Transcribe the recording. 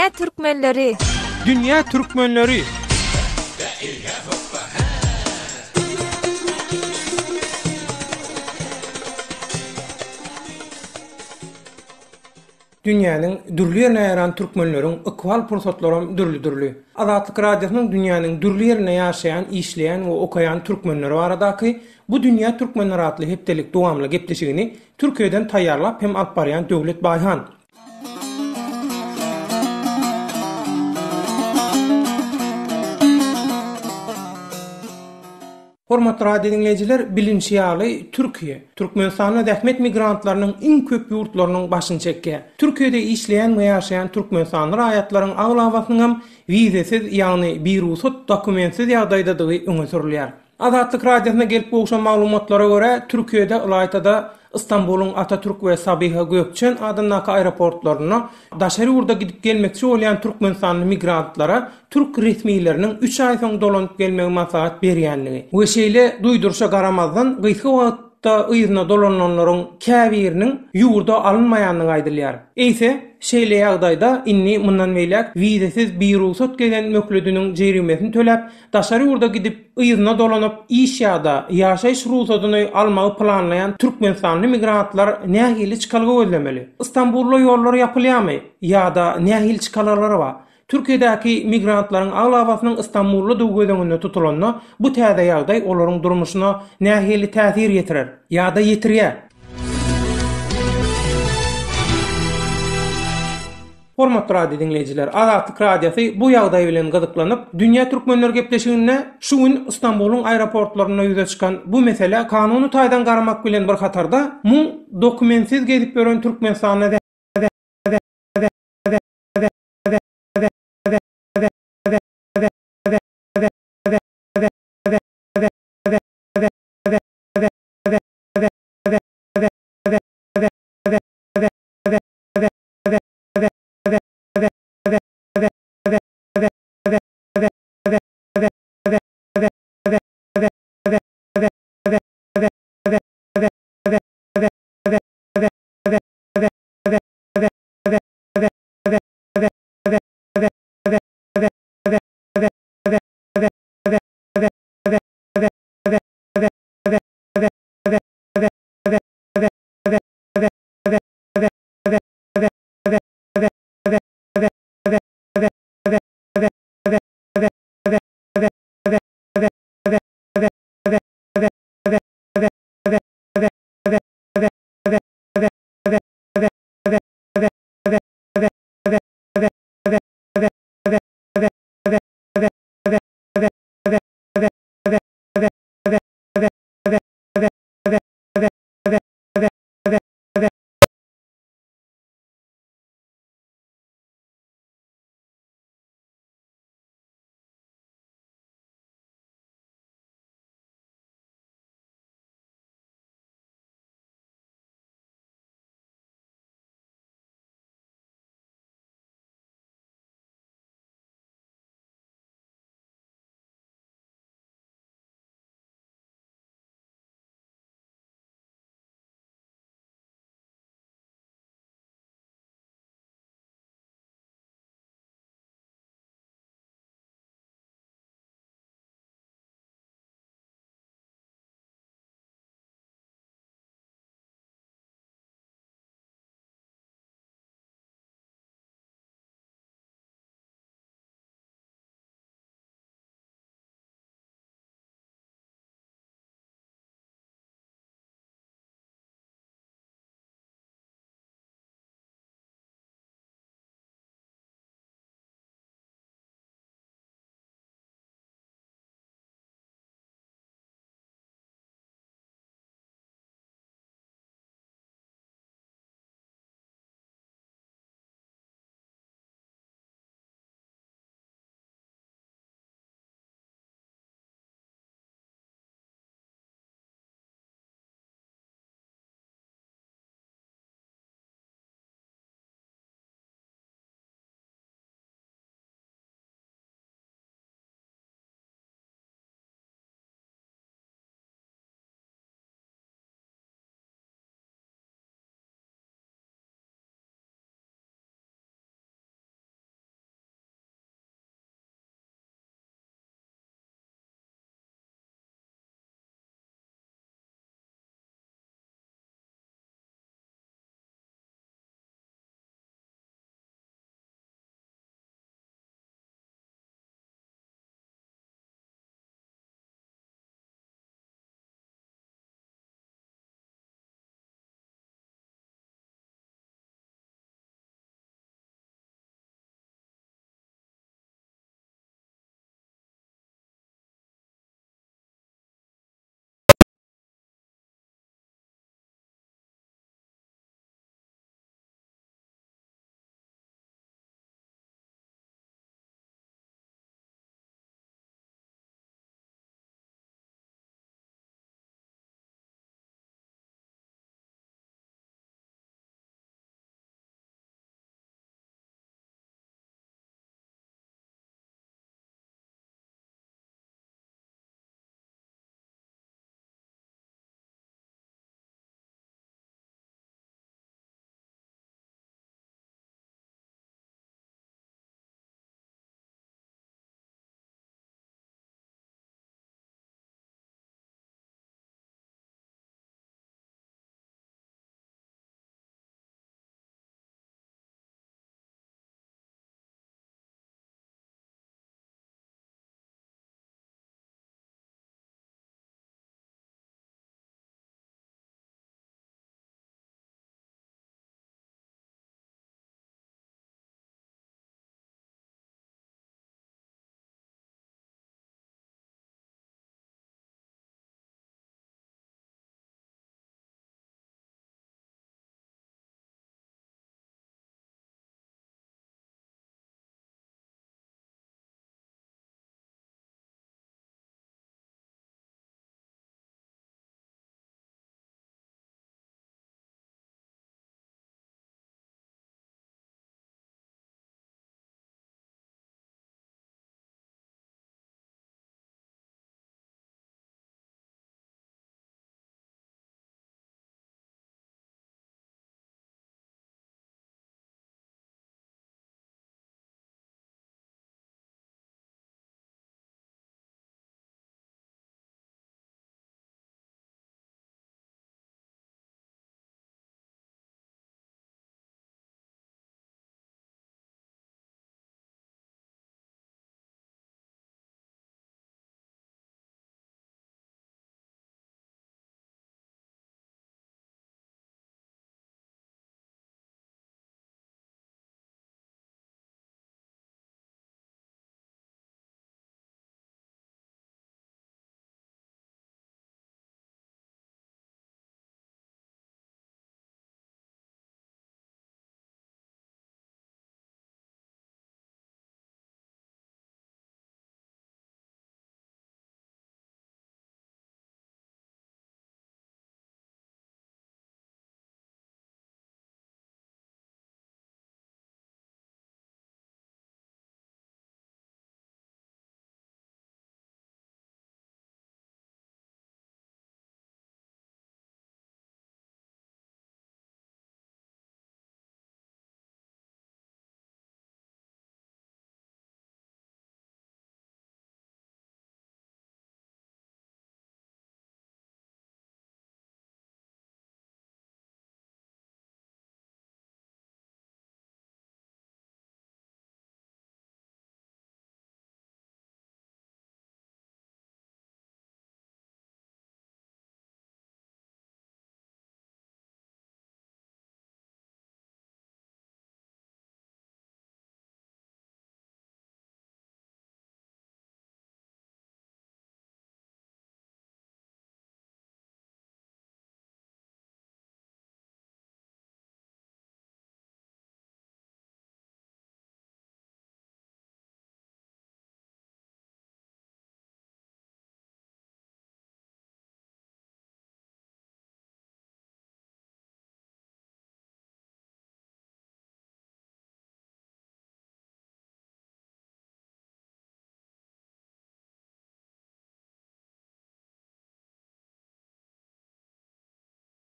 Dünya Türkmenleri. Dünya Türkmenleri. Dünýäniň dürli ýerine ýaran türkmenleriň ikwal pursatlaryň dürli. Azatlyk radiosynyň dünýäniň dürli ýerine ýaşaýan, işleýän we okaýan türkmenleri baradaky bu dünýä türkmenleri atly hepdelik dowamly gepleşigini Türkiýeden taýýarlap hem alyp barýan Döwlet Baýhan. Hormatly radio dinleyijiler, bilinçli ýaly Türkiýe, Türkmenistana dähmet migrantlarynyň iň köp ýurtlarynyň başyny çekýär. Türkiýede işleýän we ýaşaýan türkmenistanyň raýatlaryň aglawasynyň wizesiz, ýagny birusat dokumentsiz ýagdaýdadygy öňe sürilýär. Azatlyk radiosyna gelip bolşan maglumatlara görä, Türkiýede Ilaytada İstanbul'un Atatürk ve Sabiha Gökçen adındaki aeroportlarına daşary urda gidip gelmekçi olan Türkmenistanlı migrantlara Türk resmilerinin 3 ay soň dolanyp gelmegi maslahat berýänligi. Bu şeýle duýdurşa garamazdan gysga wagtda ýyzyna dolananlaryň käbiriniň ýurda alınmaýanlygy aýdylýar. Eýse şeýle ýagdaýda inni mundan meýlek wizesiz bir ruhsat gelen möklediniň jerimesini töläp daşary urda gidip ýyzyna dolanyp iş ýa-da ýaşaýyş ruhsatyny almagy planlaýan Türkmenistanly migrantlar nähili çykalgy gözlemeli. İstanbulda ýollar ýapylýarmy ýa-da nähili çykalary bar? Türkiýedäki migrantlaryň aglawasynyň İstanbulda döwgedeginde tutulanyna bu täze ýagdaý olaryň durmuşyna nähili täsir ýetirer ýa-da ýetirýär. Hormatly radio dinleyijiler, Azatlyk radiosu bu ýagdaý bilen gyzyklanyp, dünýä türkmenleri gepleşigine şu gün İstanbul'un aeroportlaryna ýüze çykan bu mesele kanuny taýdan garamak bilen bir hatarda, mu dokumentsiz gelip gören Türkmenistana